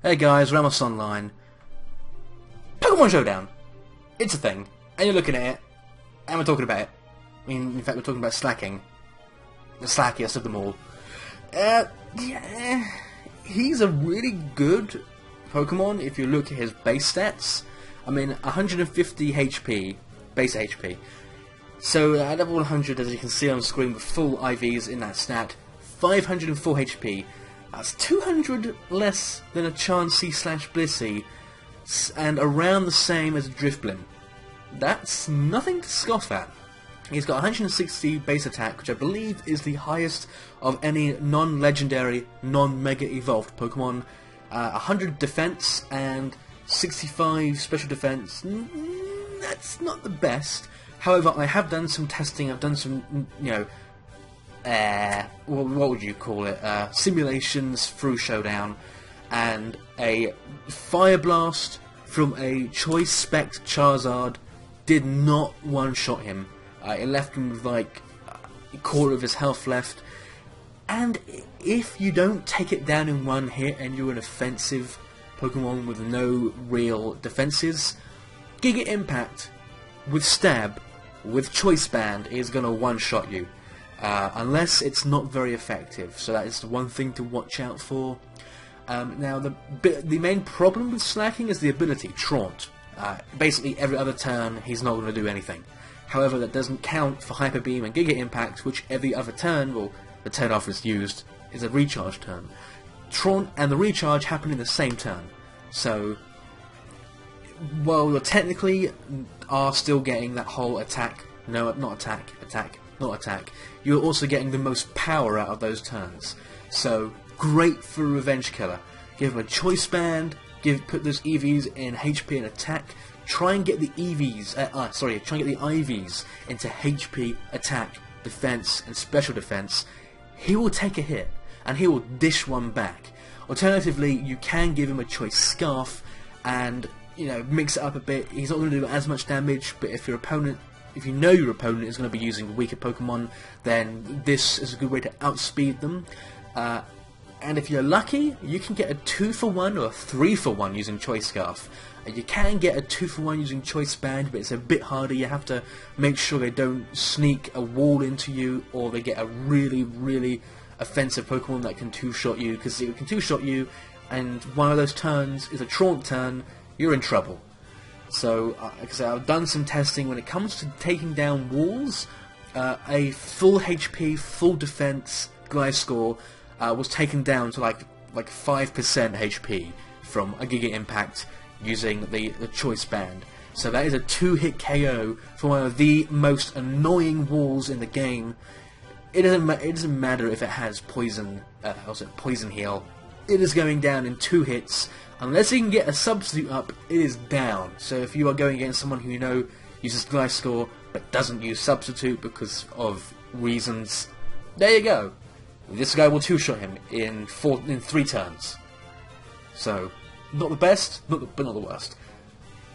Hey guys, Ramos Online. Pokemon Showdown. It's a thing, and you're looking at it, and we're talking about it. I mean, in fact, we're talking about Slaking. The slackiest of them all. Yeah, he's a really good Pokemon if you look at his base stats. I mean, 150 HP, base HP. So at level 100, as you can see on the screen with full IVs in that stat, 504 HP. That's 200 less than a Chansey/Blissey, and around the same as a Drifblim. That's nothing to scoff at. He's got 160 base attack, which I believe is the highest of any non-legendary, non-mega evolved Pokemon. 100 defense and 65 special defense. That's not the best. However, I have done some testing. I've done some, what would you call it? Simulations through Showdown, and a Fire Blast from a Choice Spec Charizard did not one-shot him. It left him with like a quarter of his health left, and if you don't take it down in one hit and you're an offensive Pokemon with no real defenses, Giga Impact with Stab, with Choice Band is going to one-shot you, unless it's not very effective. So that is the one thing to watch out for. Now the main problem with Slaking is the ability Traunt. Basically every other turn he's not going to do anything. However, that doesn't count for Hyper Beam and Giga Impact, which every other turn, well, the turn after it's used, is a recharge turn. Traunt and the recharge happen in the same turn. So, while you technically are still getting that whole attack, no, not attack, not attack, you're also getting the most power out of those turns. So, great for a revenge killer. Give him a Choice Band, put those EVs in HP and attack. Try and get the EVs, try and get the IVs into HP, attack, defense, and special defense. He will take a hit, and he will dish one back. Alternatively, you can give him a Choice Scarf, and mix it up a bit. He's not going to do as much damage, but if you know your opponent is going to be using a weaker Pokemon, then this is a good way to outspeed them. And if you're lucky, you can get a 2-for-1 or a 3-for-1 using Choice Scarf. You can get a 2-for-1 using Choice Band, but it's a bit harder. You have to make sure they don't sneak a wall into you, or they get a really, really offensive Pokemon that can two-shot you, because it can two-shot you, and one of those turns is a Traunt turn, you're in trouble. So, like I say, I've done some testing. When it comes to taking down walls, a full HP, full defense Gliscor was taken down to like 5% HP from a Giga Impact using the Choice Band. So that is a 2-hit KO for one of the most annoying walls in the game. It doesn't matter if it has poison, poison heal. It is going down in 2 hits. Unless you can get a substitute up, it is down. So if you are going against someone who uses Gliscor but doesn't use substitute because of reasons, there you go. This guy will two-shot him in 3 turns. So, not the best, but not the worst.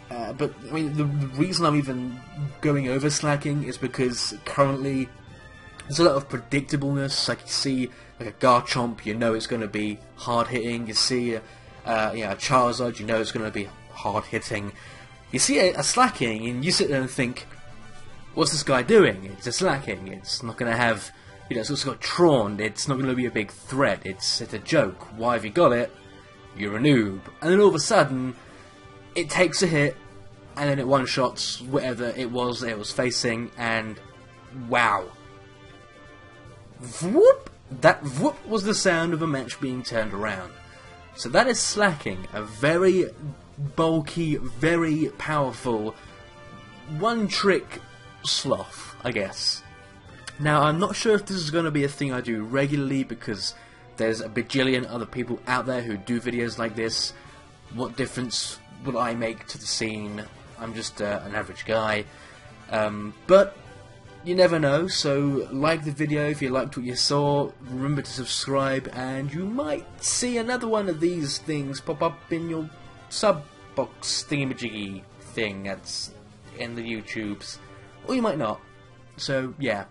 But I mean, the reason I'm even going over Slaking is because currently there's a lot of predictableness. Like you see, like a Garchomp, you know it's going to be hard hitting. You see, a Charizard, you know it's going to be hard hitting. You see a Slaking, and you sit there and think, what's this guy doing? It's a Slaking. It's not going to have, it's also got Traunt. It's not going to be a big threat. It's a joke. Why have you got it? You're a noob. And then all of a sudden, it takes a hit, and then it one-shots whatever it was facing, and wow. Whoop! That whoop was the sound of a match being turned around. So that is Slaking, a very bulky, very powerful, one-trick sloth, I guess. Now, I'm not sure if this is going to be a thing I do regularly, because there's a bajillion other people out there who do videos like this. What difference will I make to the scene? I'm just an average guy. But you never know, so like the video if you liked what you saw, remember to subscribe, and you might see another one of these things pop up in your sub-box thingamajiggy thing that's in the YouTubes. Or you might not. So, yeah.